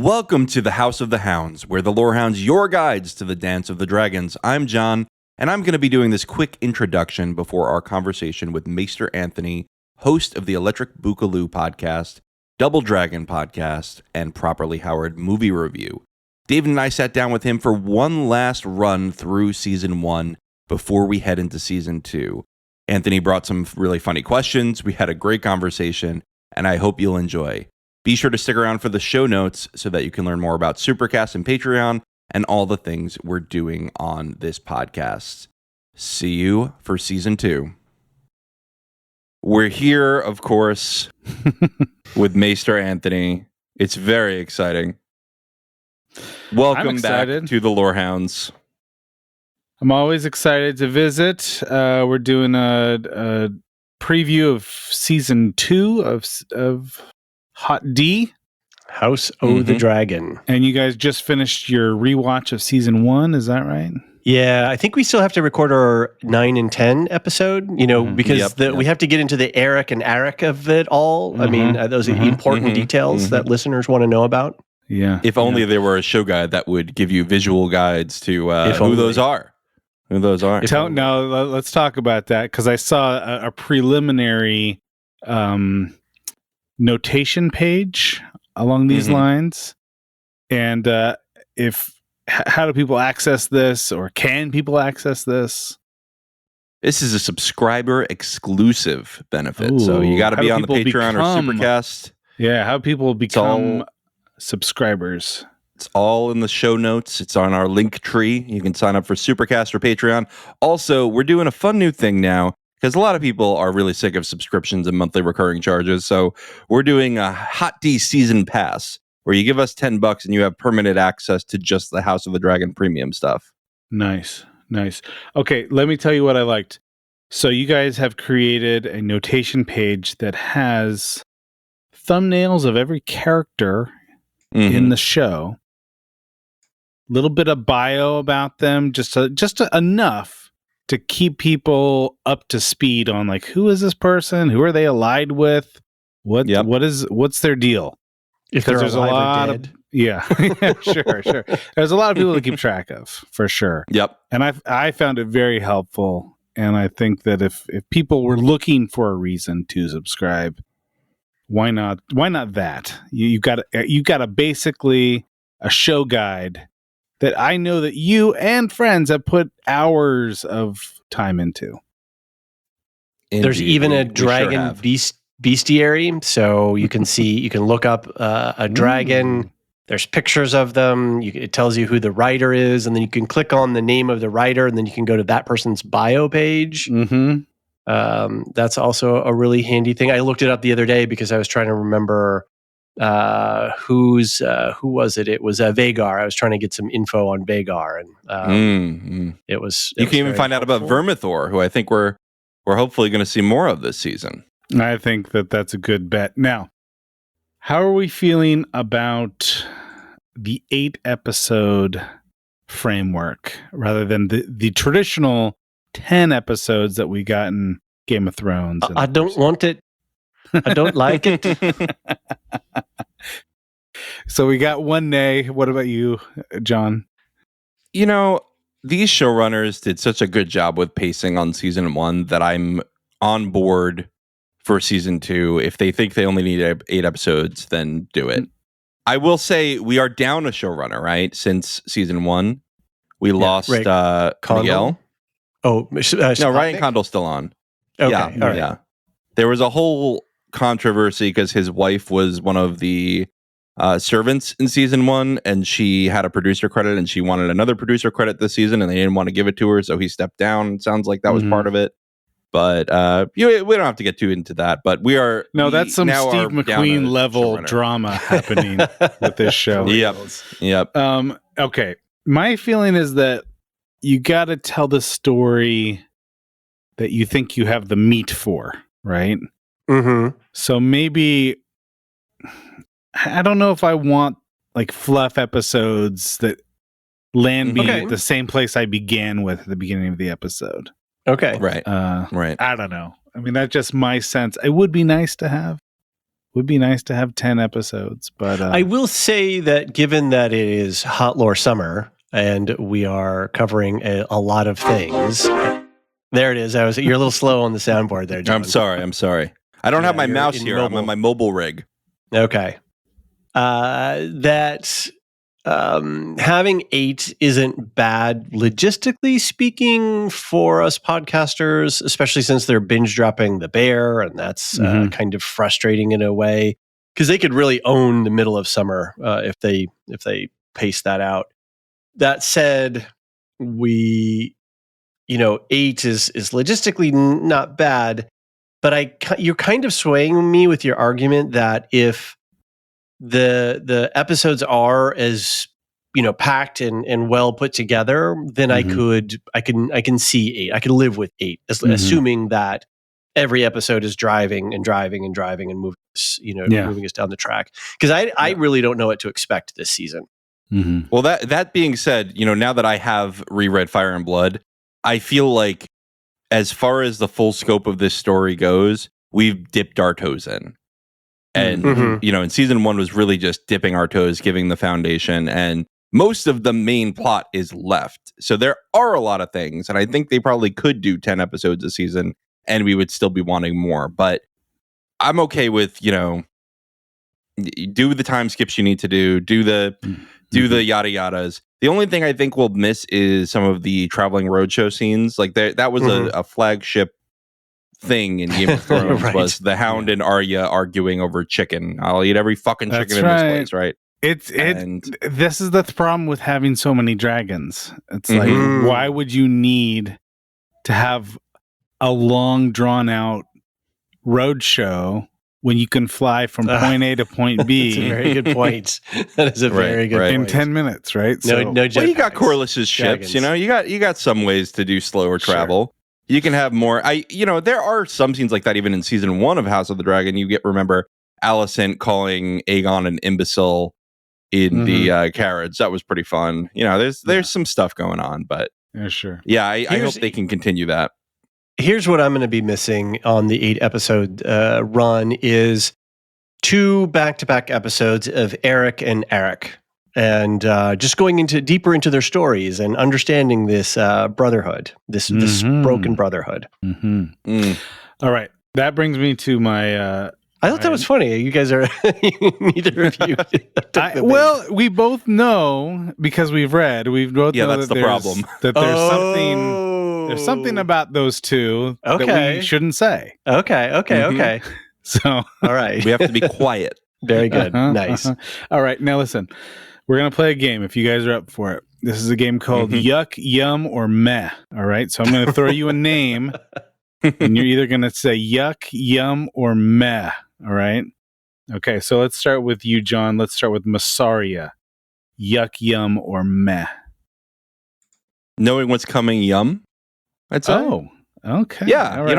Welcome to the House of the Hounds, where the Lorehounds, your guides to the dance of the dragons. I'm John, and I'm going to be doing this quick introduction before our conversation with Maester Anthony, host of the Electric Bookaloo podcast, Double Dragon podcast, and Properly Howard movie review. David and I sat down with him for one last run through season 1 before we head into season 2. Anthony brought some really funny questions. We had a great conversation, and I hope you'll enjoy. Be sure to stick around for the show notes so that you can learn more about Supercast and Patreon and all the things we're doing on this podcast. See you for season 2. We're here, of course, with Maester Anthony. It's very exciting. Welcome back to the Lorehounds. I'm always excited to visit. We're doing a preview of season 2 of Hot D, House of the Dragon. And you guys just finished your rewatch of season 1, is that right? Yeah, I think we still have to record our 9 and 10 episode, because we have to get into the Eric and Eric of it all. I mean, those are important details that listeners want to know about. Yeah. If only there were a show guide that would give you visual guides to who those are. Let's talk about that, because I saw a preliminary notation page along these lines, and how do people access this, or can people access this? This is a subscriber exclusive benefit. So you got to be on the Patreon or Supercast. Yeah, how people become subscribers. It's all in the show notes. It's on our link tree. You can sign up for Supercast or Patreon. Also, we're doing a fun new thing now, because a lot of people are really sick of subscriptions and monthly recurring charges. So we're doing a Hot D season pass, where you give us $10 and you have permanent access to just the House of the Dragon premium stuff. Nice. Okay, let me tell you what I liked. So you guys have created a notation page that has thumbnails of every character in the show. Little bit of bio about them, just enough to keep people up to speed on, like, who is this person? Who are they allied with? What's their deal? If there's a lot of sure. There's a lot of people to keep track of, for sure. Yep. And I found it very helpful, and I think that if people were looking for a reason to subscribe, why not that? You got a basically a show guide that I know that you and friends have put hours of time into. Indeed. There's even a dragon bestiary, so you can you can look up a dragon. There's pictures of them. It tells you who the writer is, and then you can click on the name of the writer, and then you can go to that person's bio page. That's also a really handy thing. I looked it up the other day because I was trying to remember who was it? It was Vagar. I was trying to get some info on Vagar, and it was. You can even find out about Vermithor, who I think we're hopefully going to see more of this season. I think that's a good bet. Now, how are we feeling about the 8-episode framework rather than the traditional 10 episodes that we got in Game of Thrones? I don't want it. I don't like it. So we got one nay. What about you, John? These showrunners did such a good job with pacing on season 1 that I'm on board for season 2. If they think they only need 8 episodes, then do it. I will say we are down a showrunner, right? Since season 1, we lost Miguel. Oh, no, Ryan Condal's still on. Okay, yeah. There was a whole controversy because his wife was one of the servants in season 1, and she had a producer credit, and she wanted another producer credit this season, and they didn't want to give it to her, so he stepped down. It sounds like that was part of it. But we don't have to get too into that. But we are that's some Steve McQueen level drama happening with this show. Yep. Okay, my feeling is that you got to tell the story that you think you have the meat for, right? So maybe, I don't know if I want like fluff episodes that land me at the same place I began with at the beginning of the episode. Okay. Right. I don't know. I mean, that's just my sense. It would be nice to have Would be nice to have 10 episodes, but I will say that given that it is Hot Lore Summer and we are covering a lot of things. There it is. You're a little slow on the soundboard there, John. I'm sorry. I don't have my mouse here. Mobile. I'm on my mobile rig. Okay. That having 8 isn't bad logistically speaking for us podcasters, especially since they're binge dropping The Bear, and that's kind of frustrating in a way because they could really own the middle of summer if they pace that out. That said, 8 is logistically not bad, but you're kind of swaying me with your argument that if the episodes are as packed and well put together, then I can see 8. I can live with 8, assuming that every episode is driving and moving moving us down the track. Because I really don't know what to expect this season. Mm-hmm. Well, that being said, now that I have reread Fire and Blood, I feel like as far as the full scope of this story goes, we've dipped our toes in. And, in season 1 was really just dipping our toes, giving the foundation, and most of the main plot is left. So there are a lot of things, and I think they probably could do 10 episodes a season, and we would still be wanting more. But I'm okay with, do the time skips you need to do the yada yadas. The only thing I think we'll miss is some of the traveling roadshow scenes. Like that was a flagship thing in Game of Thrones right. Was the Hound and Arya arguing over chicken. I'll eat every fucking chicken in this place, right? This is the problem with having so many dragons. It's like, why would you need to have a long drawn out roadshow when you can fly from point A to point B? That's a very good point. That is a very good point. In 10 minutes, right? No well, you got Corliss's ships, you got some ways to do slower travel. Sure. You can have more. There are some scenes like that even in season 1 of House of the Dragon. You remember Alicent calling Aegon an imbecile in the carriage. That was pretty fun. There's some stuff going on, but yeah, sure. Yeah, I hope they can continue that. Here's what I'm going to be missing on the 8 episode run is 2 back-to-back episodes of Eric and Eric. And just going deeper into their stories and understanding this brotherhood, this broken brotherhood. All right, that brings me to my. I thought that was funny. You guys are neither of you. Well, we both know because we've read. We've both know that's the problem. That there's something. There's something about those two that we shouldn't say. Okay. So, all right, we have to be quiet. Very good. Nice. All right, now listen. We're going to play a game if you guys are up for it. This is a game called Yuck, Yum, or Meh. All right. So I'm going to throw you a name and you're either going to say Yuck, Yum, or Meh. All right. Okay. So let's start with you, John. Let's start with Masaria. Yuck, Yum, or Meh. Knowing what's coming, Yum. I'd say. Oh, okay. Yeah. Right.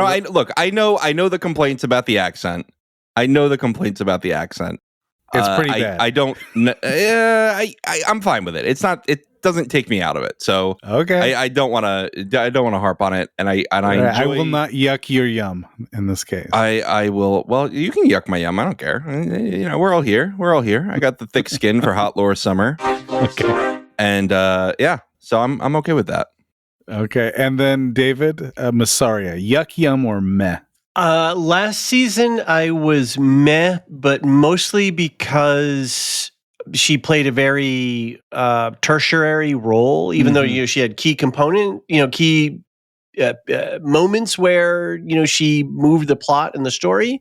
I know the complaints about the accent. It's pretty bad. I don't. I'm fine with it. It's not. It doesn't take me out of it. So okay. I don't want to harp on it. And I enjoy. I will not yuck your yum in this case. I will. Well, you can yuck my yum. I don't care. We're all here. I got the thick skin for Hot Lore Summer. Okay. And so I'm okay with that. Okay. And then David, Masaria, yuck, yum, or meh. Last season I was meh, but mostly because she played a very tertiary role, even though she had key moments where she moved the plot and the story.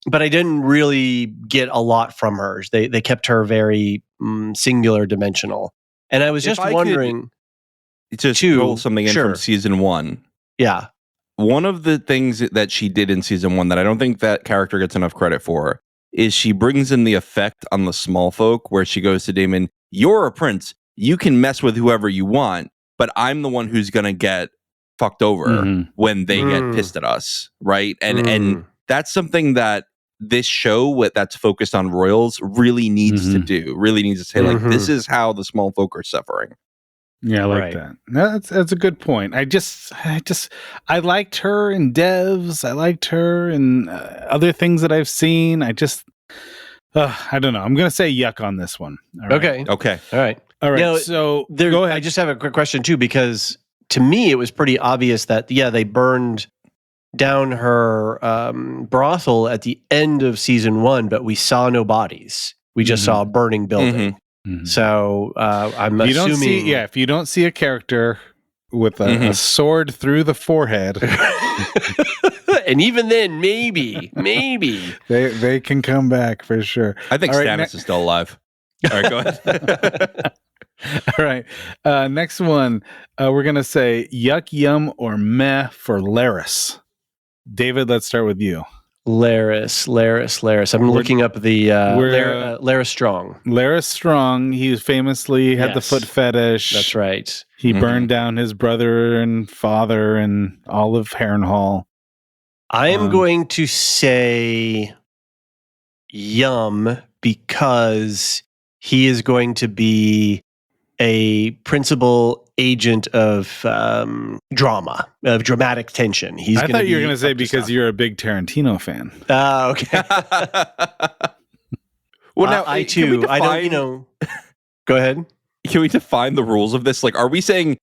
But I didn't really get a lot from her. They kept her very singular dimensional, and I was just wondering. Just roll something in from season 1. Yeah. One of the things that she did in season 1 that I don't think that character gets enough credit for is she brings in the effect on the small folk where she goes to Daemon, you're a prince. You can mess with whoever you want, but I'm the one who's going to get fucked over when they get pissed at us. Right. And that's something that this show that's focused on royals really needs to do, really needs to say like, this is how the small folk are suffering. Yeah, I like that. No, that's a good point. I liked her in Devs. I liked her in other things that I've seen. I don't know. I'm going to say yuck on this one. All right. Okay. Okay. All right. Now, so go ahead. I just have a quick question too, because to me it was pretty obvious that they burned down her brothel at the end of season 1, but we saw no bodies. We just saw a burning building. So I'm assuming, if you don't see a character with a sword through the forehead, and even then, maybe they can come back for sure. I think Stannis is still alive. All right, go ahead. All right. Next one, we're gonna say yuck, yum, or meh for Larys. David, let's start with you. Larys. I'm looking up the Larys Strong. Larys Strong. He famously had the foot fetish. That's right. He burned down his brother and father and all of Harrenhal. I am going to say yum, because he is going to be a principal agent of drama, of dramatic tension. I thought you were going to say because you're a big Tarantino fan. Okay. Well, now I too. I don't. Go ahead. Can we define the rules of this? Like, are we saying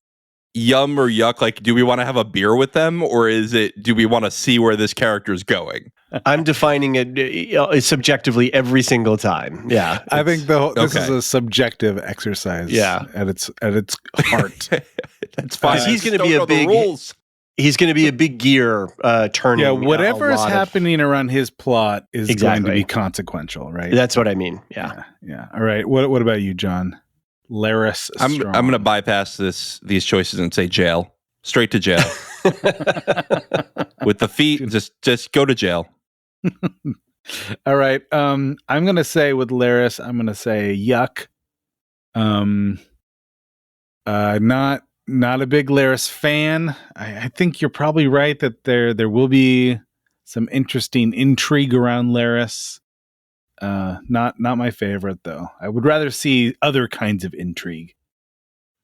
yum or yuck? Like, do we want to have a beer with them, or do we want to see where this character is going? I'm defining it subjectively every single time. Yeah, I think this is a subjective exercise. Yeah, at its heart. That's fine. He's going to be a big rules. He's going to be a big gear turning. Yeah, whatever is happening around his plot is going to be consequential, right? That's what I mean. Yeah. All right. What about you, John? Larys Strong. I'm going to bypass these choices and say jail. Straight to jail. With the feet, just go to jail. All right. I'm going to say with Larys, I'm going to say yuck. Not a big Larys fan. I think you're probably right that there will be some interesting intrigue around Larys. Not my favorite though. I would rather see other kinds of intrigue.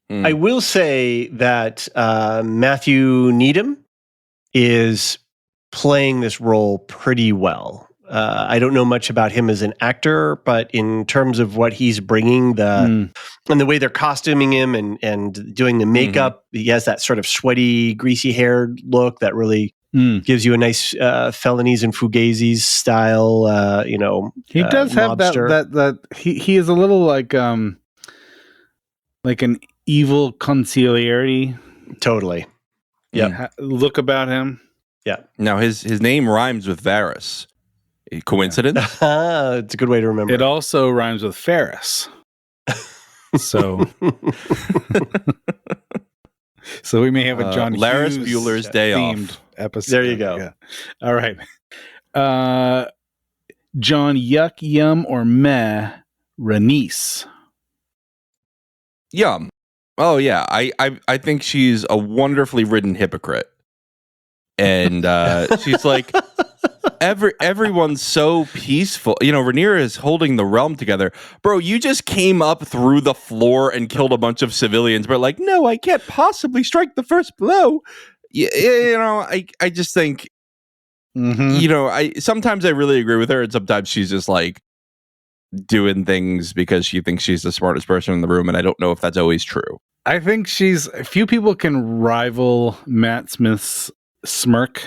I will say that Matthew Needham is playing this role pretty well. I don't know much about him as an actor, but in terms of what he's bringing, and the way they're costuming him and doing the makeup, he has that sort of sweaty, greasy-haired look that really gives you a nice Felonies and Fugazis style. He does have that. He is a little like an evil consigliere. Totally. Yeah. Look about him. Yeah. Now his name rhymes with Varys. Coincidence? It's a good way to remember. It also rhymes with Ferris. So we may have a John Larys Hughes Bueller's Day themed Off episode. There you go. Yeah. All right. John, yuck, yum, or meh, Rhaenys. Yum. Oh yeah, I think she's a wonderfully ridden hypocrite, and she's like everyone's so peaceful. Rhaenyra is holding the realm together, bro. You just came up through the floor and killed a bunch of civilians, but like, no, I can't possibly strike the first blow. I just think, sometimes I really agree with her, and sometimes she's just like doing things because she thinks she's the smartest person in the room, and I don't know if that's always true. I think few people can rival Matt Smith's smirk,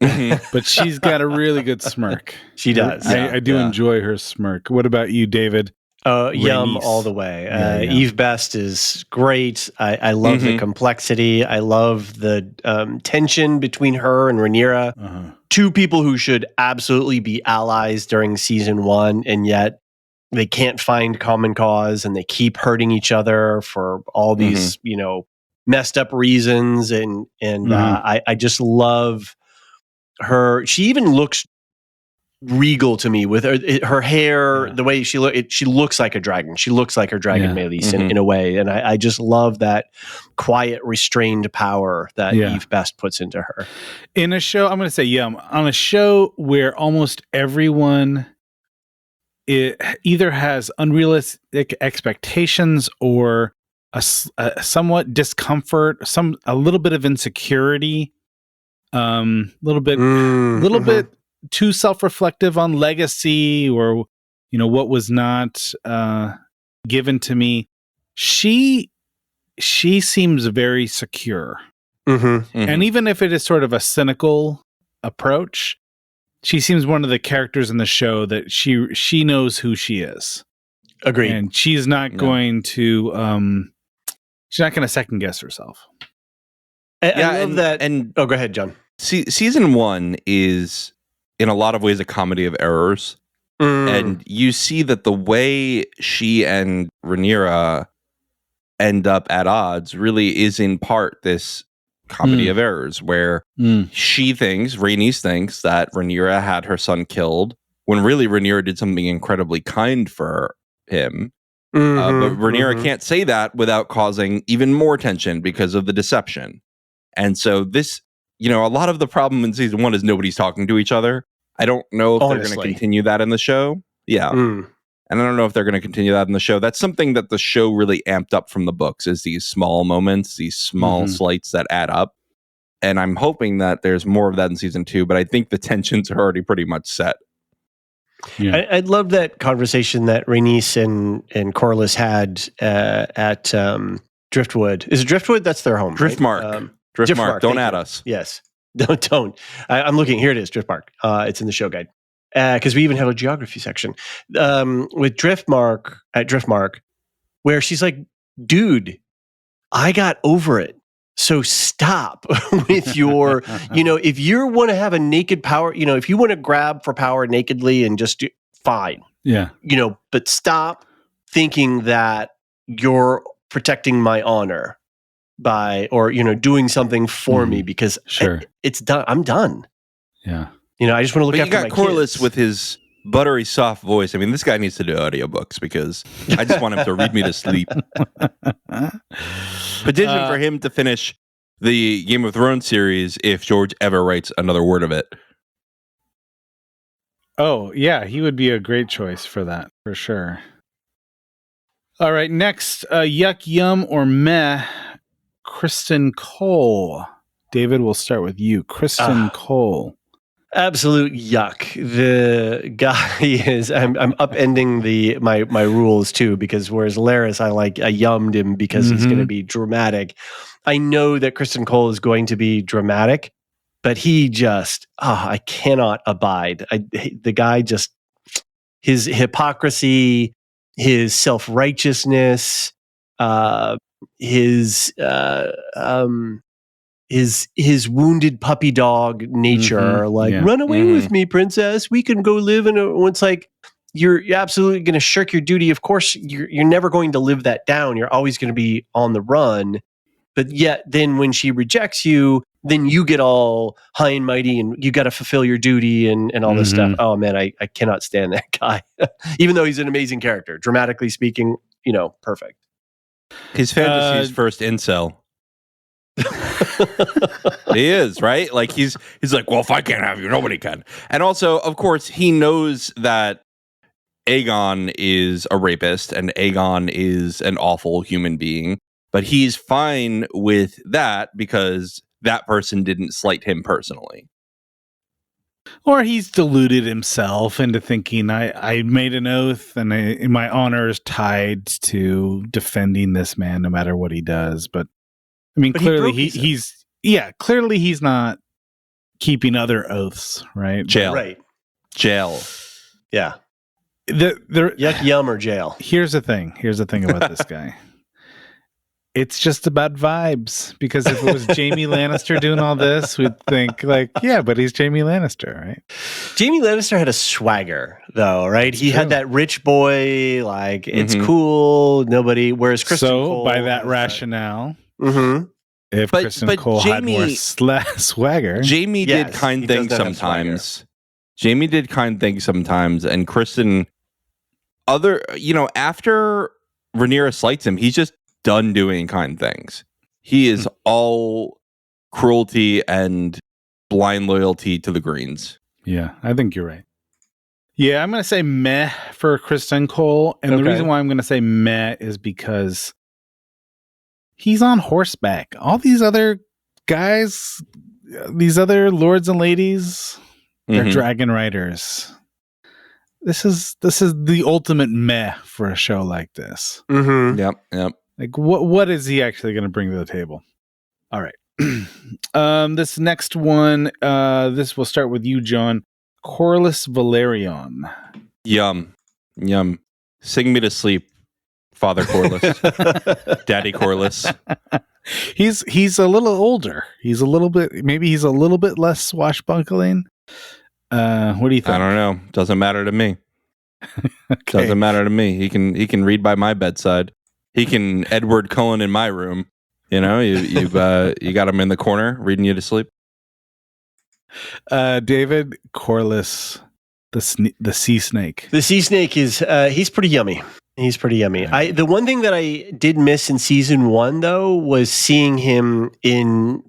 but she's got a really good smirk. She does. I do enjoy her smirk. What about you, David? Yum all the way. Eve Best is great. I love the complexity. I love the tension between her and Rhaenyra. Two people who should absolutely be allies during season 1, and yet they can't find common cause, and they keep hurting each other for all these, messed up reasons. And I just love her. She even looks regal to me with her hair, the way she looks like a dragon. She looks like her dragon Meleys in a way. And I just love that quiet, restrained power that Eve Best puts into her. In a show, I'm going to say yum. On a show where almost everyone either has unrealistic expectations or a somewhat discomfort, a little bit of insecurity, little bit too self-reflective on legacy or, what was not given to me. She seems very secure. And even if it is sort of a cynical approach, she seems one of the characters in the show that she knows who she is. Agreed. And she's not going to second guess herself. I love that. And go ahead, John. Season 1 is in a lot of ways a comedy of errors. And you see that the way she and Rhaenyra end up at odds really is in part this comedy of errors, where Rhaenys thinks that Rhaenyra had her son killed, when really Rhaenyra did something incredibly kind for him. But Rhaenyra can't say that without causing even more tension because of the deception. And so this, a lot of the problem in season 1 is nobody's talking to each other. I don't know if they're going to continue that in the show. Yeah. And I don't know if they're going to continue that in the show. That's something that the show really amped up from the books, is these small moments, these small slights that add up. And I'm hoping that there's more of that in season 2, but I think the tensions are already pretty much set. Yeah. I love that conversation that Rhaenys and Corlys had at Driftwood. Is it Driftwood? That's their home. Driftmark. Right? Driftmark. Don't add us. Yes. Don't. I'm looking. Here it is, Driftmark. It's in the show guide. Because we even have a geography section with Driftmark at Driftmark, where she's like, dude, I got over it. So stop with your, if you want to have a naked power, if you want to grab for power nakedly and just do, fine. Yeah. But stop thinking that you're protecting my honor by, or, doing something for me, because it's done. I'm done. Yeah. I just want to look after my kids. You got Corlys with his buttery soft voice. I mean, this guy needs to do audiobooks because I just want him to read me to sleep. Petition for him to finish the Game of Thrones series if George ever writes another word of it. Oh, yeah, he would be a great choice for that, for sure. All right, next, yuck, yum, or meh, Kristen Cole. David, we'll start with you. Kristen Cole. Absolute yuck. The guy is. I'm upending my rules too, because whereas Laris, I yummed him because he's going to be dramatic. I know that Kristen Cole is going to be dramatic, but he just I cannot abide. The guy just, his hypocrisy, his self-righteousness, his wounded puppy dog nature, run away with me, princess. We can go live in a. It's like you're absolutely going to shirk your duty. Of course, you're never going to live that down. You're always going to be on the run. But yet, then when she rejects you, then you get all high and mighty, and you got to fulfill your duty and all this stuff. Oh man, I cannot stand that guy. Even though he's an amazing character, dramatically speaking, perfect. His fantasy's first incel. He is, right? Like he's like, well, if I can't have you, nobody can. And also, of course, he knows that Aegon is a rapist and Aegon is an awful human being, but he's fine with that because that person didn't slight him personally. Or he's deluded himself into thinking I made an oath and my honor is tied to defending this man no matter what he does. But I mean, clearly clearly he's not keeping other oaths, right? Jail. Yeah. Yuck, yum, or jail. Here's the thing about this guy. It's just about vibes, because if it was Jaime Lannister doing all this, we'd think but he's Jaime Lannister, right? Jaime Lannister had a swagger, though, right? He had that rich boy, it's cool, nobody. Whereas Kristen Cole, by that rationale, if Kristen Cole had more swagger, Jaime did kind things sometimes. Jaime did kind things sometimes, and Kristen, after Rhaenyra slights him, he's just done doing kind things. He is all cruelty and blind loyalty to the Greens. Yeah, I think you're right. Yeah, I'm going to say meh for Kristen Cole. And the reason why I'm going to say meh is because he's on horseback. All these other guys, these other lords and ladies, They're dragon riders. This is the ultimate meh for a show like this. Mm-hmm. Yep. Like, what is he actually going to bring to the table? All right. This next one, this will start with you, John. Corlys Valerion. Yum. Sing me to sleep, Father Corlys. Daddy Corlys. He's a little older. He's a little bit less swashbuckling. What do you think? I don't know. Doesn't matter to me. Okay. Doesn't matter to me. He can read by my bedside. He can Edward Cullen in my room. You know, you got him in the corner reading you to sleep. David Corlys, the sea snake. The sea snake is he's pretty yummy. He's pretty yummy. The one thing that I did miss in season 1 though was seeing him in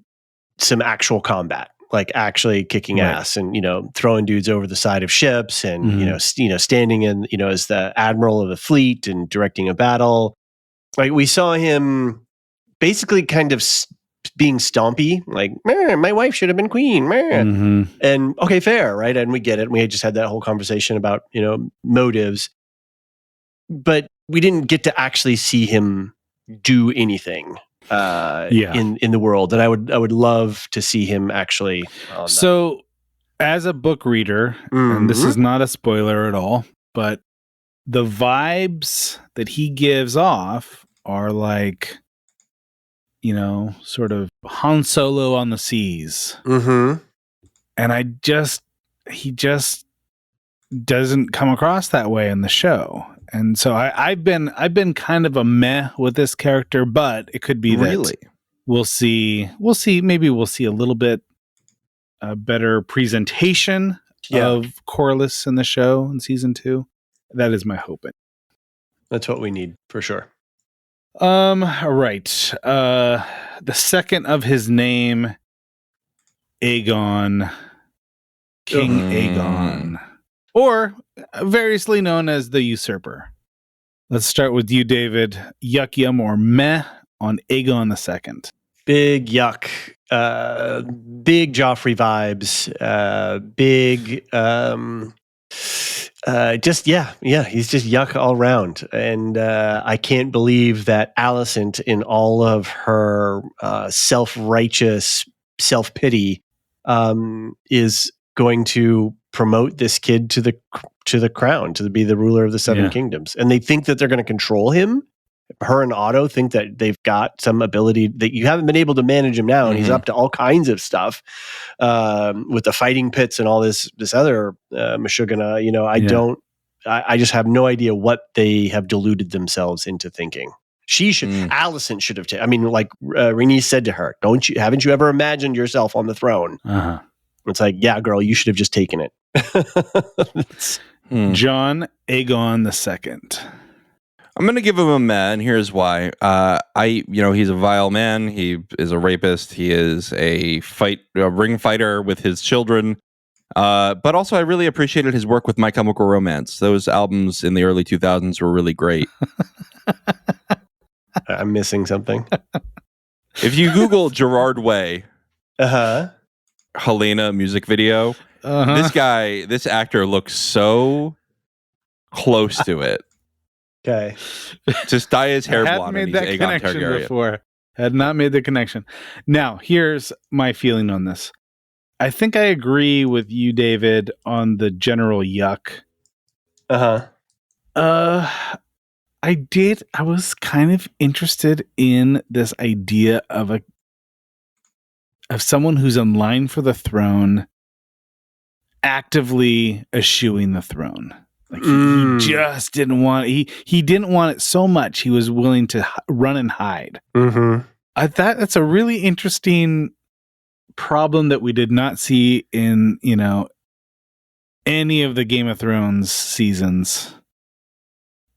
some actual combat, like actually kicking ass and throwing dudes over the side of ships and standing in as the admiral of the fleet and directing a battle. Like we saw him basically kind of being stompy, like my wife should have been queen, and okay, fair, right? And we get it. We had just had that whole conversation about motives, but we didn't get to actually see him do anything in the world. And I would love to see him actually. So, as a book reader, and this is not a spoiler at all, but the vibes that he gives off are like, sort of Han Solo on the seas. And he just doesn't come across that way in the show. And so I've been kind of a meh with this character, but it could be that we'll see. Maybe we'll see a little bit better presentation of Corlys in the show in season 2. That is my hope. That's what we need for sure. All right. The second of his name, Aegon, King Aegon, or variously known as the Usurper. Let's start with you, David. Yuck, yum, or meh on Aegon II. Big yuck. Big Joffrey vibes. Big. He's just yuck all around, and I can't believe that Alicent, in all of her self-righteous self-pity, is going to promote this kid to the crown, to be the ruler of the Seven Kingdoms, and they think that they're going to control him. Her and Otto think that they've got some ability that you haven't been able to manage him now, and he's up to all kinds of stuff with the fighting pits and all this other Meshuggah. I just have no idea what they have deluded themselves into thinking. Alicent should have taken. I mean, like Rhaenys said to her, haven't you ever imagined yourself on the throne? It's like, yeah, girl, you should have just taken it. John Aegon II. I'm going to give him a meh, and here's why. He's a vile man. He is a rapist. He is a ring fighter with his children. But also, I really appreciated his work with My Chemical Romance. Those albums in the early 2000s were really great. I'm missing something. If you Google Gerard Way, Helena music video, this actor looks so close to it. Okay. Just dye his hair blonde and he's Aegon Targaryen. Before. Had not made the connection. Now, here's my feeling on this. I think I agree with you, David, on the general yuck. I was kind of interested in this idea of someone who's in line for the throne actively eschewing the throne. Like he just didn't want it. He didn't want it so much he was willing to run and hide. I thought that's a really interesting problem that we did not see in any of the Game of Thrones seasons.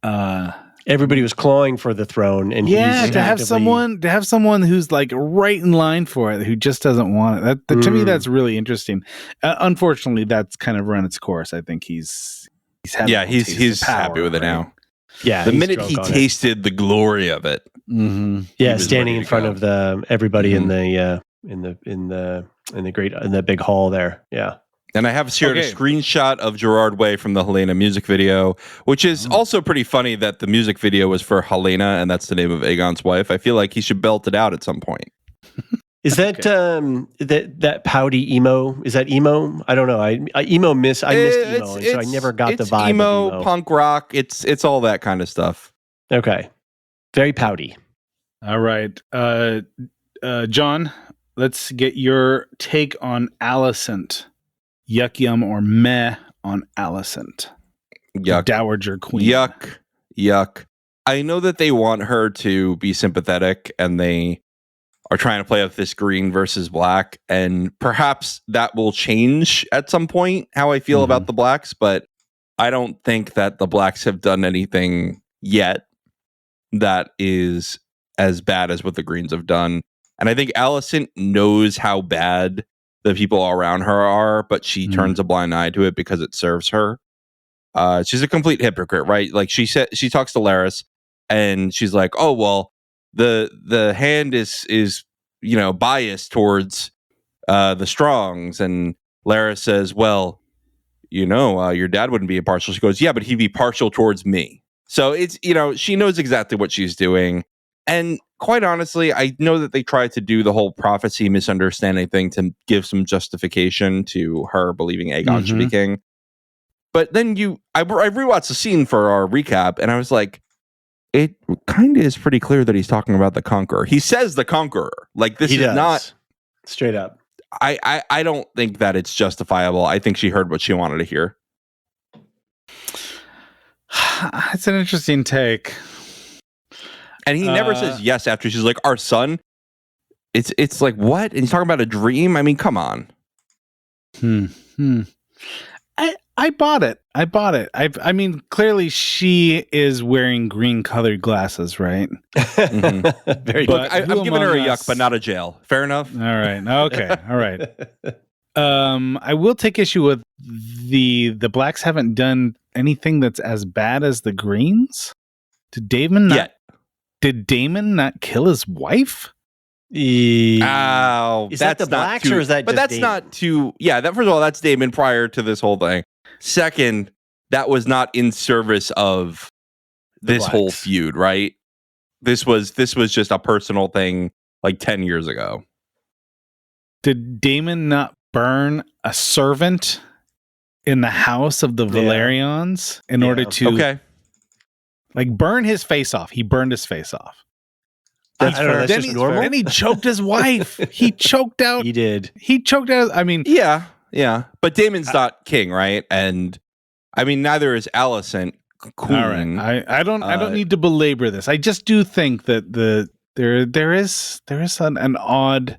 Everybody was clawing for the throne, and to have someone who's like right in line for it who just doesn't want it. That to me, that's really interesting. Unfortunately, that's kind of run its course. I think he's happy with it now. Yeah, the minute he tasted the glory of it, standing in front of everybody in the big hall there. Yeah, And I have shared a screenshot of Gerard Way from the Helena music video, which is also pretty funny that the music video was for Helena, and that's the name of Aegon's wife. I feel like he should belt it out at some point. Is that that pouty emo? Is that emo? I don't know. I missed emo, and so I never got the vibe. Emo, punk rock. It's all that kind of stuff. Okay, very pouty. All right, John, let's get your take on Alicent. Yuck, yum, or meh on Alicent. Yuck. Dowager Queen. Yuck. I know that they want her to be sympathetic, and they are trying to play up this green versus black, and perhaps that will change at some point how I feel about the blacks, but I don't think that the blacks have done anything yet that is as bad as what the greens have done. And I think Alicent knows how bad the people around her are, but she turns a blind eye to it because it serves her. She's a complete hypocrite, right? Like she talks to Larys, and she's like, "Oh well, the hand is biased towards the Strongs," and Larys says, "Well, your dad wouldn't be impartial." She goes, "Yeah, but he'd be partial towards me." So it's she knows exactly what she's doing. And quite honestly, I know that they tried to do the whole prophecy misunderstanding thing to give some justification to her believing Aegon should be king. But then I rewatched the scene for our recap, and I was like, it kind of is pretty clear that he's talking about the Conqueror. He says the Conqueror. Like, this is not... Straight up. I don't think that it's justifiable. I think she heard what she wanted to hear. It's an interesting take. And he never says yes after she's like, our son? It's like, what? And he's talking about a dream? I mean, come on. I bought it. I mean, clearly she is wearing green colored glasses, right? Very good. I'm giving her a yuck, but not a jail. Fair enough? All right. Okay. All right. I will take issue with the blacks haven't done anything that's as bad as the greens. Did Daemon not kill his wife? Ow. Is that the blacks or is that just But that's Daemon? not too... Yeah, first of all, that's Daemon prior to this whole thing. Second, that was not in service of this whole feud, right? This was just a personal thing like 10 years ago. Did Daemon not burn a servant in the house of the Valerians in order to... Like, burn his face off. He burned his face off. That's just normal. Then he choked his wife. He choked out. He did. He choked out. I mean, yeah. But Daemon's not king, right? And I mean, neither is Alicent queen. All right. I don't need to belabor this. I just do think that there is an odd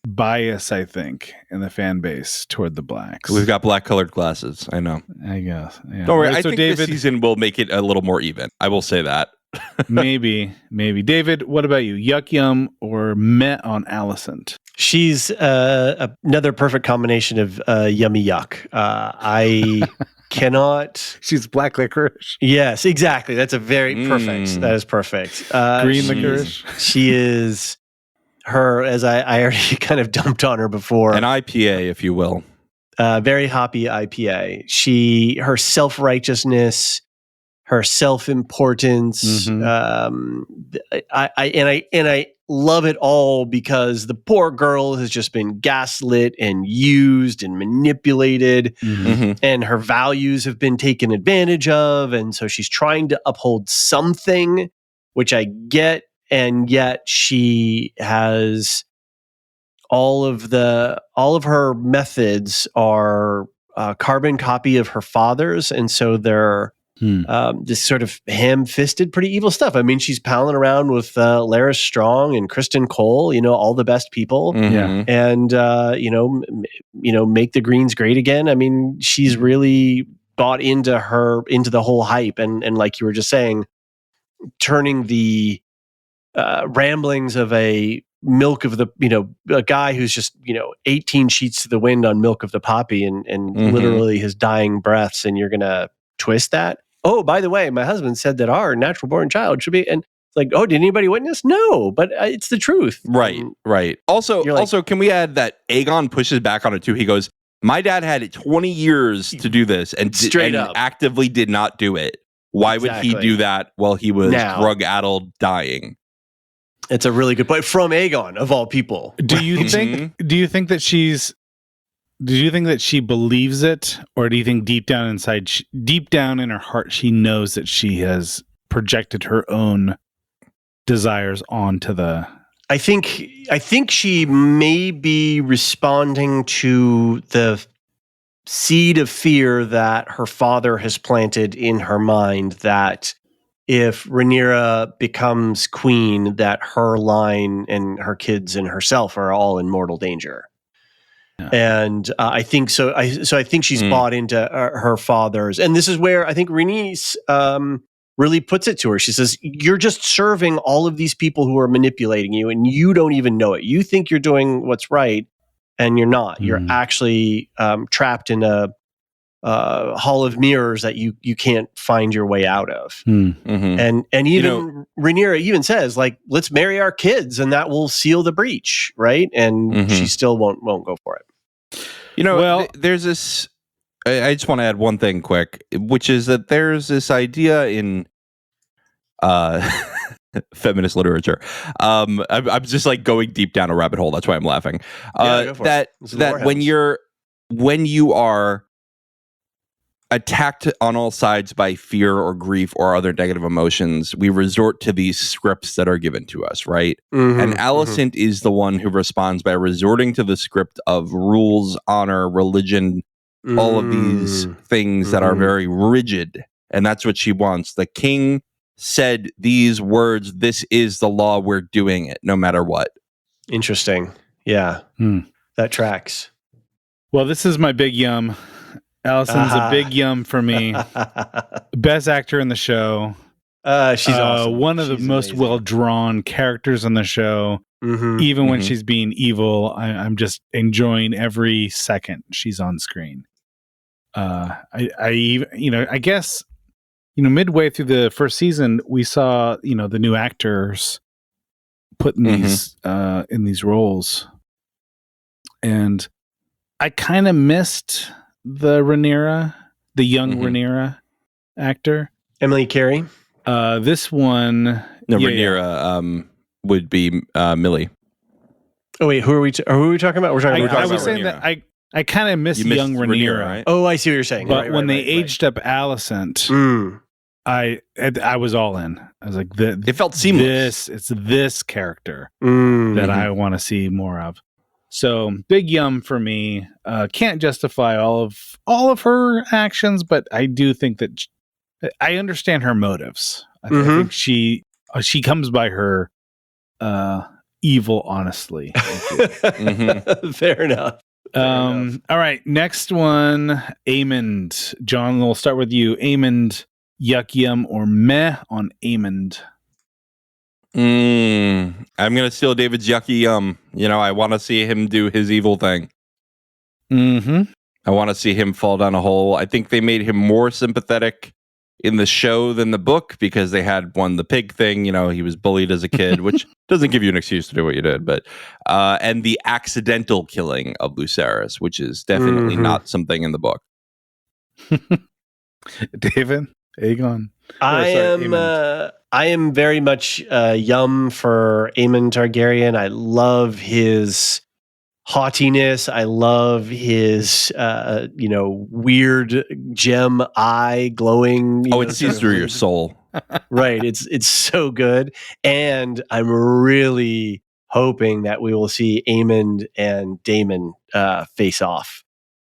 bias, I think, in the fan base toward the blacks. We've got black colored glasses. I know. I guess. Yeah. Don't worry. Right, I think this season will make it a little more even. I will say that. maybe. David, what about you? Yuck yum or meh on Alicent? She's another perfect combination of yummy yuck. I cannot. She's black licorice. Yes, exactly. That's a very perfect. That is perfect. Green licorice. She is her, as I already kind of dumped on her before. An IPA, if you will. Very hoppy IPA. Her self-righteousness, her self-importance. I love it all because the poor girl has just been gaslit and used and manipulated, and her values have been taken advantage of, and so she's trying to uphold something, which I get, and yet she has all of her methods are a carbon copy of her father's, and so they're this sort of ham-fisted, pretty evil stuff. I mean, she's palling around with Larys Strong and Kristen Cole, all the best people, and make the Greens great again. I mean, she's really bought into the whole hype, and like you were just saying, turning the ramblings of a guy who's just 18 sheets to the wind on Milk of the Poppy and literally his dying breaths, and you're gonna twist that. Oh, by the way, my husband said that our natural born child should be, and It's like, oh, did anybody witness? No, but it's the truth. Right. Also, You're like- can we add that Aegon pushes back on it too? He goes, my dad had 20 years to do this and Straight up. actively did not do it. Why would he Exactly. do that while he was Now. drug-addled dying? It's a really good point from Aegon of all people. Do you think that she believes it, or do you think deep down inside, deep down in her heart, she knows that she has projected her own desires onto the... I think she may be responding to the seed of fear that her father has planted in her mind, that if Rhaenyra becomes queen, that her line and her kids and herself are all in mortal danger. Yeah. And I think so. I think she's bought into her father's, and this is where I think Rhaenys really puts it to her. She says, you're just serving all of these people who are manipulating you, and you don't even know it. You think you're doing what's right, and you're not. You're actually trapped in a hall of mirrors that you can't find your way out of. And even Rhaenyra even says, like, let's marry our kids, and that will seal the breach, right? And she still won't go for it. There's this... I just want to add one thing quick, which is that there's this idea in feminist literature. I'm just like going deep down a rabbit hole. That's why I'm laughing. That when you are attacked on all sides by fear or grief or other negative emotions, we resort to these scripts that are given to us, right? And Alicent is the one who responds by resorting to the script of rules, honor, religion, all of these things that are very rigid. And that's what she wants. The king said these words, this is the law, we're doing it, no matter what. Interesting. Yeah. That tracks. Well, this is my big yum. Alicent's a big yum for me. Best actor in the show. She's awesome. One of the most well-drawn characters in the show. Even when she's being evil, I'm just enjoying every second she's on screen. I guess, midway through the first season, we saw, the new actors put in these roles, and I kind of missed the Rhaenyra, the young Rhaenyra actor, Emily Carey. This one, Rhaenyra would be Millie. Oh wait, who are we talking about? We're talking about. I was saying Rhaenyra. that I kind of missed young Rhaenyra, right? Oh, I see what you're saying. But when they aged up Alicent, I was all in. I was like, it felt seamless. It's this character that I want to see more of. So big yum for me. Can't justify all of her actions, but I do think that I understand her motives. I think she comes by her evil honestly. Fair enough. All right, next one, Aemond. John, we'll start with you. Aemond, yuck yum or meh on Aemond? I'm gonna steal David's yucky yum. I want to see him do his evil thing. I want to see him fall down a hole. I think they made him more sympathetic in the show than the book because they had the pig thing. He was bullied as a kid, which doesn't give you an excuse to do what you did. But and the accidental killing of Lucerys, which is definitely not something in the book. David, Aegon. I am very much yum for Aemon Targaryen. I love his haughtiness. I love his weird gem eye glowing. It sees through your soul. Right. It's so good. And I'm really hoping that we will see Aemond and Daemon face off.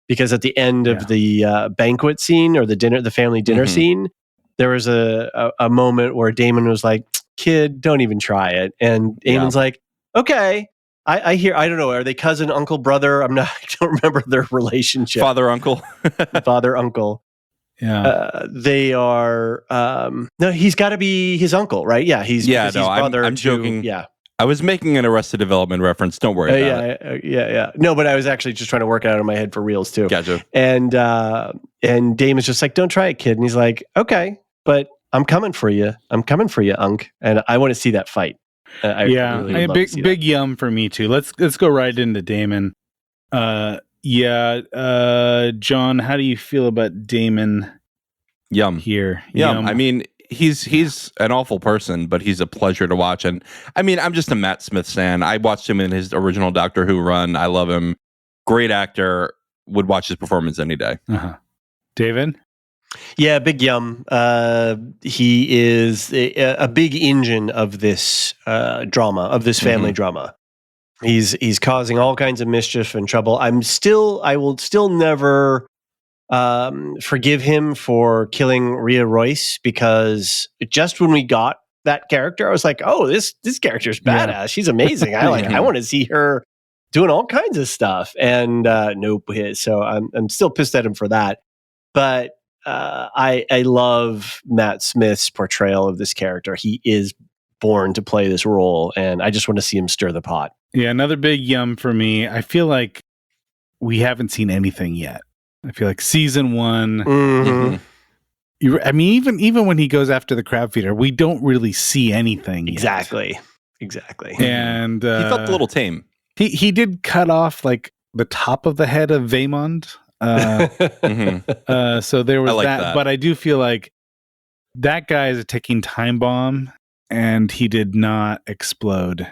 Because at the end of the banquet scene or the family dinner scene, there was a moment where Daemon was like, kid, don't even try it. And Aemon's like, okay. I hear, I don't know, are they cousin, uncle, brother? I don't remember their relationship. Father, uncle. Father, uncle. Yeah. They are, no, he's got to be his uncle, right? Yeah, he's brother. I'm joking. Yeah. I was making an Arrested Development reference. Don't worry about it. Yeah. No, but I was actually just trying to work it out in my head for reals too. Gotcha. And Damon's just like, don't try it, kid. And he's like, okay. But I'm coming for you. I'm coming for you, Unk. And I want to see that fight. Really would love to see big that. yum for me too. Let's go right into Damon. John, how do you feel about Damon? Yum. Here. Yum. I mean, he's an awful person, but he's a pleasure to watch. And I mean, I'm just a Matt Smith stan. I watched him in his original Doctor Who run. I love him. Great actor. Would watch his performance any day. David? Yeah, big yum. He is a big engine of this drama, of this family drama. He's causing all kinds of mischief and trouble. I will still never forgive him for killing Rhea Royce, because just when we got that character, I was like, oh, this character's badass. Yeah. She's amazing. I want to see her doing all kinds of stuff. And nope. So I'm still pissed at him for that. But I love Matt Smith's portrayal of this character. He is born to play this role, and I just want to see him stir the pot. Yeah, another big yum for me. I feel like we haven't seen anything yet. I feel like season 1. I mean, even when he goes after the crab feeder, we don't really see anything. Exactly. And he felt a little tame. He did cut off like the top of the head of Vaemond. So there was that, but I do feel like that guy is a ticking time bomb, and he did not explode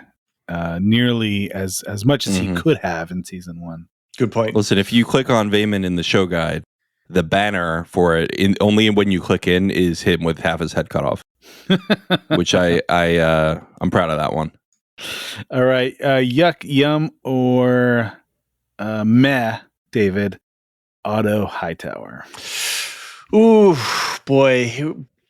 nearly as much as he could have in season 1. Good point. Listen, if you click on Vaemond in the show guide, the banner for it, only when you click in, is him with half his head cut off, which I'm proud of that one. All right, yuck, yum, or meh, David. Otto Hightower. Ooh, boy.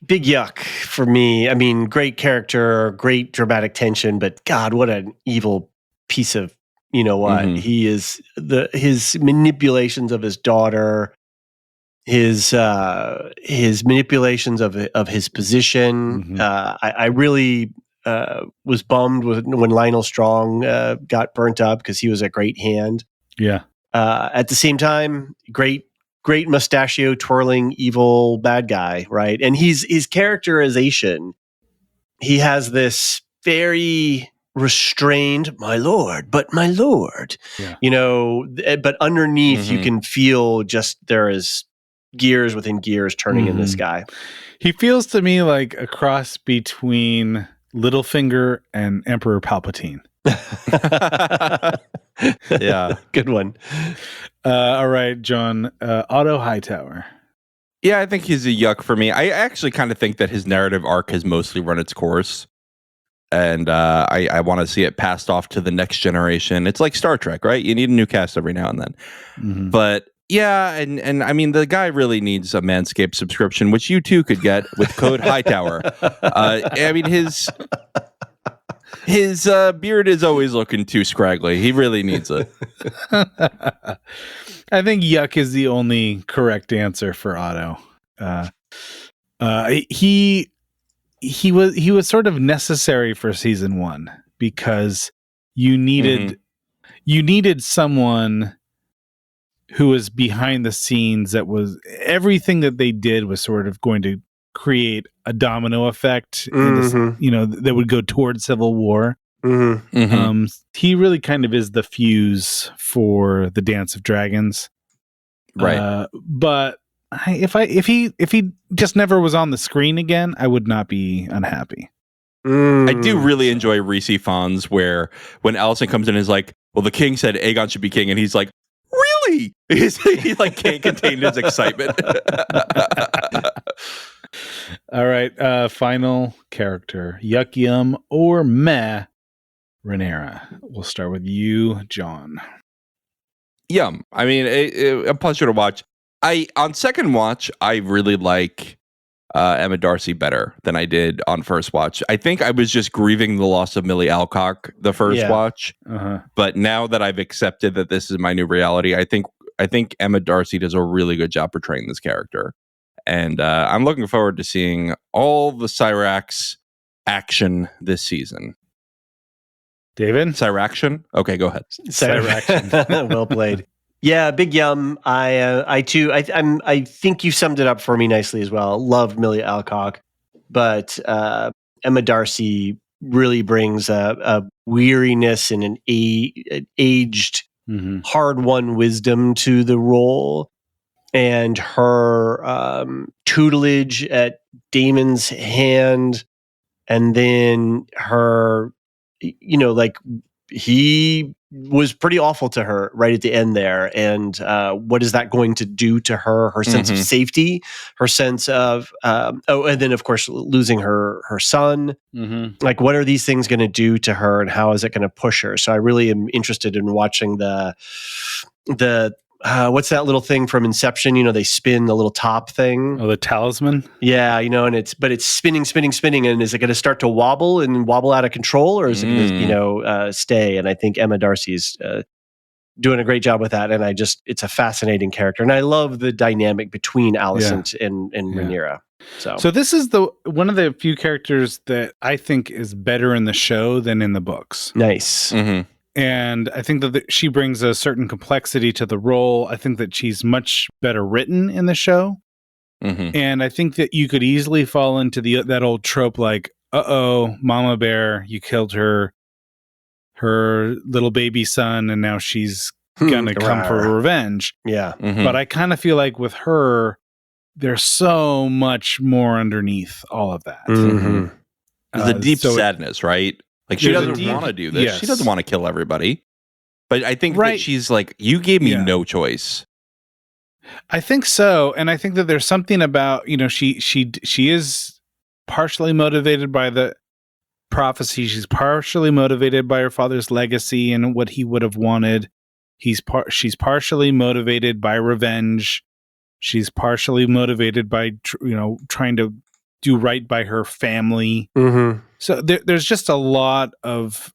Big yuck for me. I mean, great character, great dramatic tension, but God, what an evil piece of, you know what? He is his manipulations of his daughter, his manipulations of his position. I really was bummed when Lionel Strong got burnt up, because he was a great hand. Yeah. At the same time, great mustachio twirling evil bad guy, right? And his characterization, he has this very restrained, my lord, yeah. But underneath you can feel just there is gears within gears turning in this guy. He feels to me like a cross between Littlefinger and Emperor Palpatine. Yeah, good one. All right, John. Otto Hightower. Yeah, I think he's a yuck for me. I actually kind of think that his narrative arc has mostly run its course, and I want to see it passed off to the next generation. It's like Star Trek, right? You need a new cast every now and then. But yeah, and I mean, the guy really needs a Manscaped subscription, which you too could get with code Hightower. I mean, his beard is always looking too scraggly. He really needs it. I think yuck is the only correct answer for Otto. He was sort of necessary for season 1, because you needed someone who was behind the scenes. That was everything that they did was sort of going to create a domino effect in this, that would go towards civil war. He really kind of is the fuse for the Dance of Dragons, right? But if he just never was on the screen again, I would not be unhappy. I do really enjoy Rhys Ifans, where when Allison comes in and is like, well, the king said Aegon should be king, and he's like, really? He like can't contain his excitement. All right, final character, yuck, yum, or meh, Rhaenyra. We'll start with you, John. Yum. I mean, a pleasure to watch. On second watch, I really like Emma Darcy better than I did on first watch. I think I was just grieving the loss of Millie Alcock the first watch, but now that I've accepted that this is my new reality, I think Emma Darcy does a really good job portraying this character. And I'm looking forward to seeing all the Cyrax action this season. David? Cyraction? Okay, go ahead. Cyraction. Well played. Yeah, big yum. I too. I think you summed it up for me nicely as well. Loved Millie Alcock. but Emma Darcy really brings a weariness and an aged, hard-won wisdom to the role. And her tutelage at Damon's hand, and then her, like he was pretty awful to her right at the end there. And what is that going to do to her? Her sense of safety, her sense of, and then of course losing her son. Like, what are these things going to do to her, and how is it going to push her? So I really am interested in watching the what's that little thing from Inception? They spin the little top thing. Oh, the talisman? Yeah, and it's spinning, and is it going to start to wobble out of control, or is it going to, stay? And I think Emma Darcy's doing a great job with that. And it's a fascinating character. And I love the dynamic between Alicent and Rhaenyra. So this is one of the few characters that I think is better in the show than in the books. Nice. And I think that she brings a certain complexity to the role. I think that she's much better written in the show. And I think that you could easily fall into that old trope like, uh-oh, Mama Bear, you killed her little baby son, and now she's going to come for revenge. Yeah. But I kind of feel like with her, there's so much more underneath all of that. The deep sadness, right? Like, she doesn't want to do this. Yes. She doesn't want to kill everybody. But I think that she's like, you gave me no choice. I think so. And I think that there's something about, she is partially motivated by the prophecy. She's partially motivated by her father's legacy and what he would have wanted. She's partially motivated by revenge. She's partially motivated by, trying to do right by her family. So there's just a lot of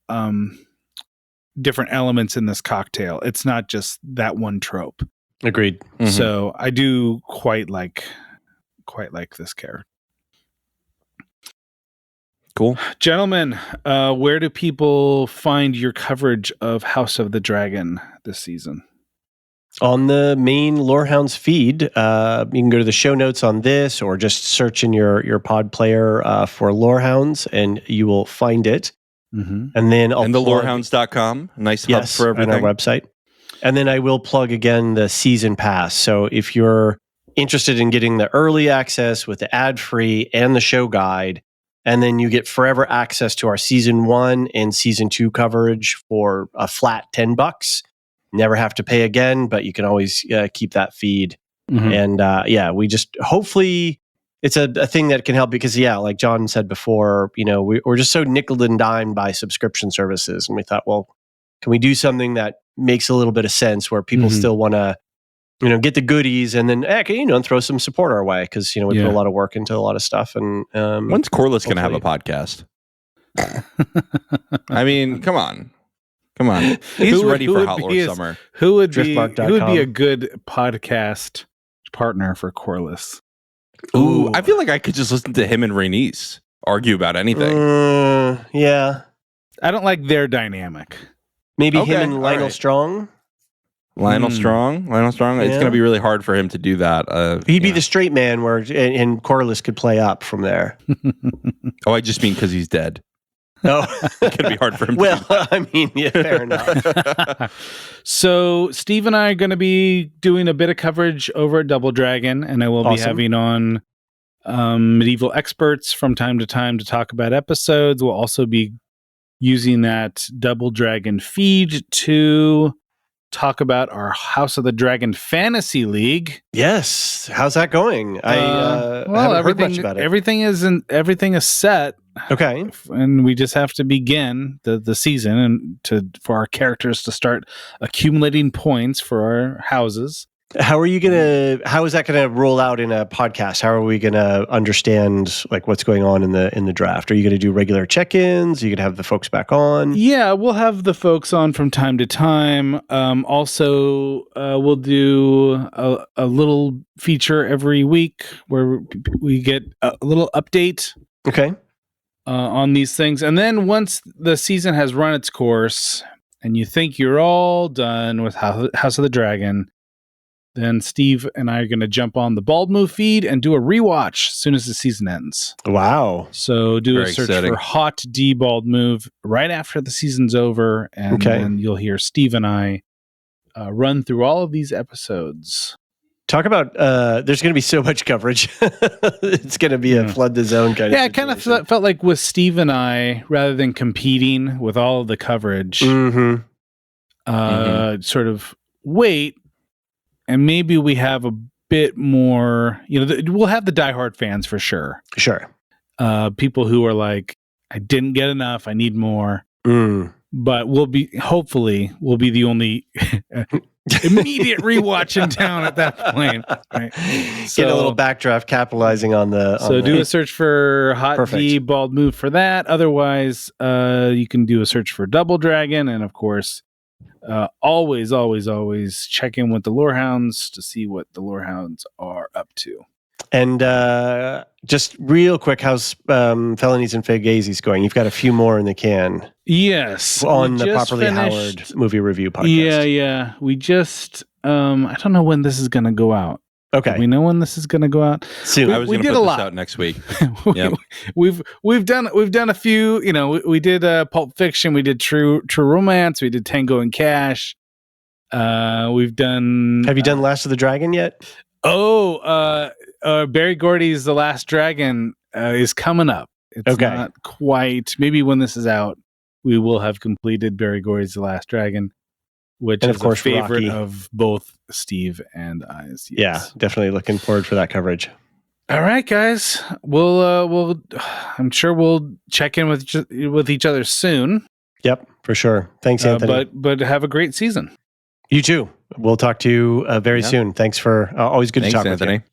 different elements in this cocktail. It's not just that one trope. Agreed. So I do quite like this character. Cool. Gentlemen, where do people find your coverage of House of the Dragon this season? On the main Lorehounds feed. You can go to the show notes on this, or just search in your pod player for Lorehounds, and you will find it. And then and the lorehounds.com, nice hub for everything. And our website. And then I will plug again the season pass. So if you're interested in getting the early access with the ad-free and the show guide, and then you get forever access to our season 1 and season 2 coverage for a flat $10. Never have to pay again, but you can always keep that feed. And we just, hopefully it's a thing that can help, because like John said before, we're just so nickel and dimed by subscription services. And we thought, well, can we do something that makes a little bit of sense, where people still want to, get the goodies, and then, throw some support our way, because, we put a lot of work into a lot of stuff. And when's Corliss going to have a podcast? I mean, come on. He's ready for Hot Lore Summer. Who would be a good podcast partner for Corliss? Ooh, I feel like I could just listen to him and Rhaenys argue about anything. Yeah. I don't like their dynamic. Maybe him and Lionel Strong? Lionel Strong? It's going to be really hard for him to do that. He'd be the straight man, and Corliss could play up from there. Oh, I just mean because he's dead. Oh, it could be hard for him. I mean, yeah, fair enough. So Steve and I are going to be doing a bit of coverage over at Double Dragon, and I will be having on medieval experts from time to time to talk about episodes. We'll also be using that Double Dragon feed to talk about our House of the Dragon Fantasy League. Yes, how's that going? I haven't heard much about it. Everything is set. Okay, and we just have to begin the season and for our characters to start accumulating points for our houses. How is that gonna roll out in a podcast? How are we gonna understand like what's going on in the draft? Are you gonna do regular check-ins? Are you gonna have the folks back on? Yeah, we'll have the folks on from time to time. Also, we'll do a little feature every week where we get a little update. Okay. On these things. And then once the season has run its course and you think you're all done with House of the Dragon, then Steve and I are going to jump on the Bald Move feed and do a rewatch as soon as the season ends. Wow. So do Very a search exciting. for Hot D Bald Move right after the season's over, and then you'll hear Steve and I run through all of these episodes. Talk about, there's going to be so much coverage. It's going to be a flood the zone kind of Yeah, it kind of felt like with Steve and I, rather than competing with all of the coverage, sort of wait, and maybe we have a bit more, we'll have the diehard fans for sure. Sure. People who are like, I didn't get enough, I need more. But hopefully we'll be the only immediate rewatch in town at that point. Right? Get a little backdraft capitalizing on the... do a search for Hot D Bald Move for that. Otherwise, you can do a search for Double Dragon. And of course, always check in with the Lorehounds to see what the Lorehounds are up to. And just real quick, how's Felonies and Fugazis going? You've got a few more in the can. Yes. On the Properly Howard movie review podcast. Yeah. We just, I don't know when this is going to go out. Okay. Do we know when this is going to go out? Soon. I was going to put this out next week. Yep. We've done a few, we did Pulp Fiction, we did True Romance, we did Tango and Cash. We've done... Have you done Last of the Dragon yet? Barry Gordy's The Last Dragon is coming up. It's not quite. Maybe when this is out, we will have completed Barry Gordy's The Last Dragon, which is, of course, a favorite Rocky. of both Steve and I's. Yes. Yeah, definitely looking forward for that coverage. All right, guys. I'm sure we'll check in with each other soon. Yep, for sure. Thanks, Anthony. But have a great season. You too. We'll talk to you very soon. Thanks for always good to talk Anthony. with you.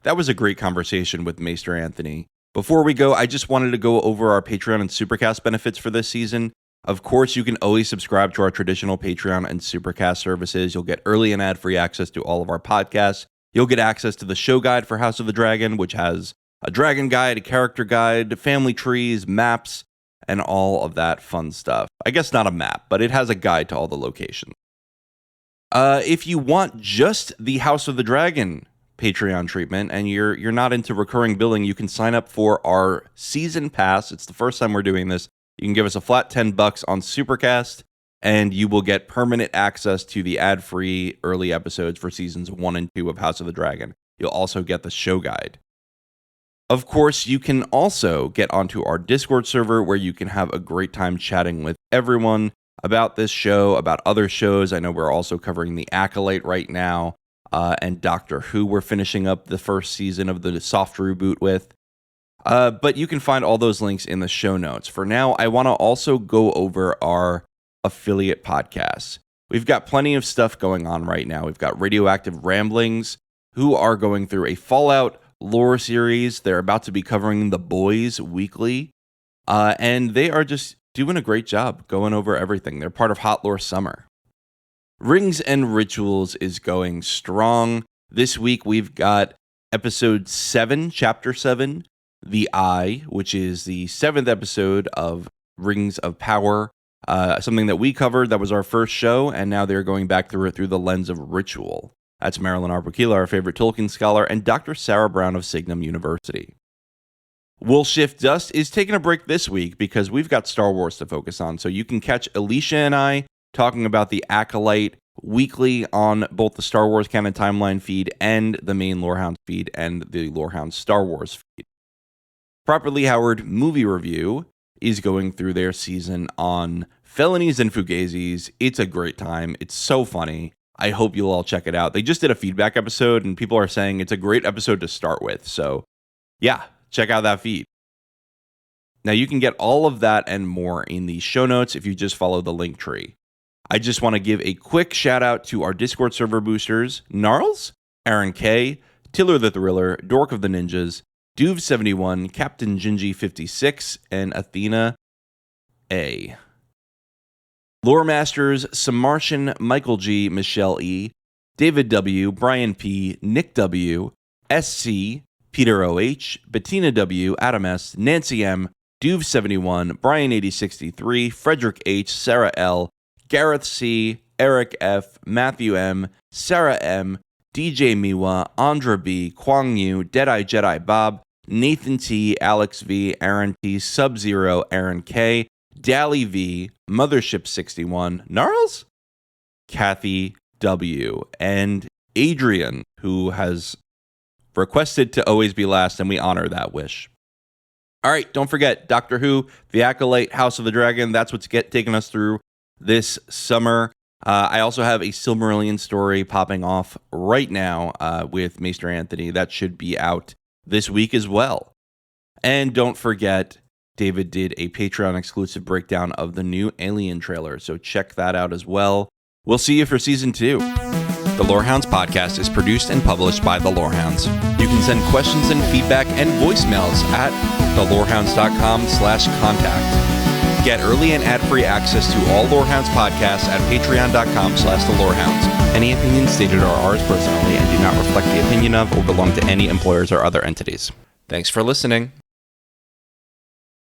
That was a great conversation with Maester Anthony. Before we go, I just wanted to go over our Patreon and Supercast benefits for this season. Of course, you can always subscribe to our traditional Patreon and Supercast services. You'll get early and ad-free access to all of our podcasts. You'll get access to the show guide for House of the Dragon, which has a dragon guide, a character guide, family trees, maps, and all of that fun stuff. I guess not a map, but it has a guide to all the locations. If you want just the House of the Dragon Patreon treatment and you're not into recurring billing, you can sign up for our season pass. It's the first time we're doing this. You can give us a flat $10 on Supercast, and you will get permanent access to the ad-free early episodes for seasons 1 and 2 of House of the Dragon. You'll also get the show guide. Of course, you can also get onto our Discord server where you can have a great time chatting with everyone about this show, about other shows. I know we're also covering The Acolyte right now, and Doctor Who we're finishing up the first season of the soft reboot with. But you can find all those links in the show notes. For now, I want to also go over our affiliate podcasts. We've got plenty of stuff going on right now. We've got Radioactive Ramblings, who are going through a Fallout lore series. They're about to be covering The Boys weekly, and they are just doing a great job going over everything. They're part of Hot Lore Summer. Rings and Rituals is going strong. This week we've got episode 7, chapter 7, The Eye, which is the 7th episode of Rings of Power, something that we covered. That was our first show, and now they're going back through it through the lens of ritual. That's Marilyn Arbukila, our favorite Tolkien scholar, and Dr. Sarah Brown of Signum University. We'll Shift Dust is taking a break this week because we've got Star Wars to focus on, so you can catch Alicia and I talking about the Acolyte weekly on both the Star Wars Canon Timeline feed and the main Lorehounds feed and the Lorehounds Star Wars feed. Properly Howard Movie Review is going through their season on Felonies and Fugazis. It's a great time. It's so funny. I hope you'll all check it out. They just did a feedback episode, and people are saying it's a great episode to start with. So, yeah, check out that feed. Now, you can get all of that and more in the show notes if you just follow the link tree. I just want to give a quick shout out to our Discord server boosters, Gnarls, Aaron K, Tiller the Thriller, Dork of the Ninjas, Duve71, Captain Gingy56, and Athena A. Lore Masters, Samartian, Michael G, Michelle E, David W, Brian P, Nick W, SC, Peter OH, Bettina W, Adam S, Nancy M, Duve71, Brian 8063, Frederick H, Sarah L, Gareth C, Eric F, Matthew M, Sarah M, DJ Miwa, Andra B, Kwang Yu, Deadeye Jedi Bob, Nathan T, Alex V, Aaron T, Sub-Zero, Aaron K, Dally V, Mothership 61, Gnarls, Kathy W, and Adrian, who has requested to always be last, and we honor that wish. All right, don't forget, Doctor Who, The Acolyte, House of the Dragon, that's what's taking us through this summer. I also have a Silmarillion story popping off right now with Maester Anthony. That should be out this week as well. And don't forget, David did a Patreon exclusive breakdown of the new Alien trailer, so check that out as well. We'll see you for season 2. The Lorehounds podcast is produced and published by the Lorehounds. You can send questions and feedback and voicemails at thelorehounds.com/contact. Get early and ad-free access to all Lorehounds podcasts at patreon.com/thelorehounds. Any opinions stated are ours personally and do not reflect the opinion of or belong to any employers or other entities. Thanks for listening.